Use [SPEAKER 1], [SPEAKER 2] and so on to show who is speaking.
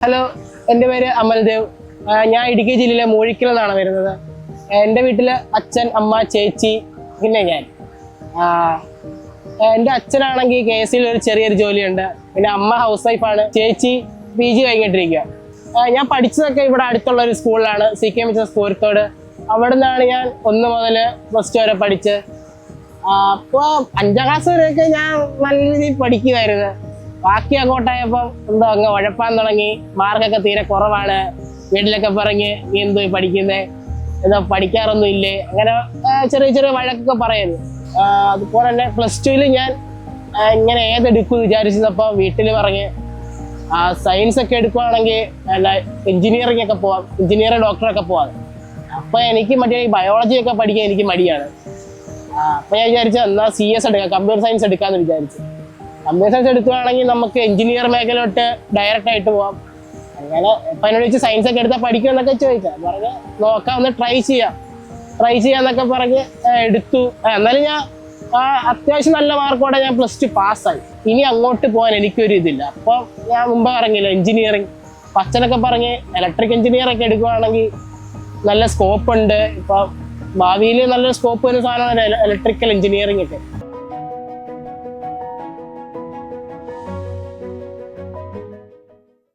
[SPEAKER 1] Hello, എൻ്റെ പേര് അമൽദേവ്. ഞാൻ ഇടുക്കി ജില്ലയിലെ മൂഴിക്കൽ നിന്നാണ് വരുന്നത്. എൻ്റെ വീട്ടിൽ അച്ഛൻ, അമ്മ, ചേച്ചി, പിന്നെ ഞാൻ. എൻ്റെ അച്ഛനാണെങ്കിൽ KSയിൽ ഒരു ചെറിയൊരു ജോലിയുണ്ട്. പിന്നെ അമ്മ ഹൗസ് വൈഫാണ്. ചേച്ചി PG കഴിഞ്ഞിട്ടിരിക്കുക. ഞാൻ പഠിച്ചതൊക്കെ ഇവിടെ അടുത്തുള്ള ഒരു സ്കൂളിലാണ്, CKM സ്കൂർത്തോട്. അവിടെ നിന്നാണ് ഞാൻ 1 മുതൽ +2 വരെ പഠിച്ച്. അപ്പോൾ 5ാം ക്ലാസ് വരെയൊക്കെ ഞാൻ നല്ല രീതിയിൽ പഠിക്കുമായിരുന്നു. ബാക്കി അങ്ങോട്ടായപ്പോൾ എന്തോ അങ്ങ് ഉഴപ്പാൻ തുടങ്ങി. മാർക്കൊക്കെ തീരെ കുറവാണ്. വീട്ടിലൊക്കെ പറഞ്ഞ് നീ എന്തോ പഠിക്കുന്നേ, എന്തോ പഠിക്കാറൊന്നും ഇല്ലേ, അങ്ങനെ ചെറിയ ചെറിയ വഴക്കൊക്കെ പറയുന്നു. അതുപോലെ തന്നെ +2 ഞാൻ ഇങ്ങനെ ഏതെടുക്കുമെന്ന് വിചാരിച്ചപ്പോൾ വീട്ടിൽ പറഞ്ഞ് സയൻസ് ഒക്കെ എടുക്കുവാണെങ്കിൽ എഞ്ചിനീയറിംഗ് ഒക്കെ പോവാം, എഞ്ചിനീയർ ഡോക്ടറൊക്കെ പോവാം. അപ്പോൾ എനിക്ക് മറ്റേ ബയോളജി ഒക്കെ പഠിക്കാൻ എനിക്ക് മടിയാണ്. അപ്പോൾ ഞാൻ വിചാരിച്ചു എന്നാൽ CS എടുക്കാം, കമ്പ്യൂട്ടർ സയൻസ് എടുക്കാമെന്ന് വിചാരിച്ചു. കമ്പ്യൂട്ടർ സയൻസ് എടുക്കുകയാണെങ്കിൽ നമുക്ക് എഞ്ചിനീയർ മേഖലയോട്ട് ഡയറക്റ്റായിട്ട് പോവാം. അങ്ങനെ ഇപ്പം എന്നോട് ചോദിച്ചു സയൻസ് ഒക്കെ എടുത്താൽ പഠിക്കുമെന്നൊക്കെ ചോദിച്ചാൽ പറഞ്ഞ് നോക്കാം, ഒന്ന് ട്രൈ ചെയ്യാന്നൊക്കെ പറഞ്ഞ് എടുത്തു. എന്നാലും ഞാൻ അത്യാവശ്യം നല്ല മാർക്കോടെ ഞാൻ +2 പാസ്സായി. ഇനി അങ്ങോട്ട് പോകാൻ എനിക്കൊരു ഇതില്ല. അപ്പോൾ ഞാൻ മുമ്പ് പറഞ്ഞില്ല എഞ്ചിനീയറിങ്, അച്ഛനൊക്കെ പറഞ്ഞ് ഇലക്ട്രിക് എഞ്ചിനീയറൊക്കെ എടുക്കുകയാണെങ്കിൽ നല്ല സ്കോപ്പ് ഉണ്ട്. ഇപ്പം ഭാവിയിൽ നല്ല സ്കോപ്പ് വരുന്ന സാധനമാണ് ഇലക്ട്രിക്കൽ എഞ്ചിനീയറിംഗ് ഒക്കെ.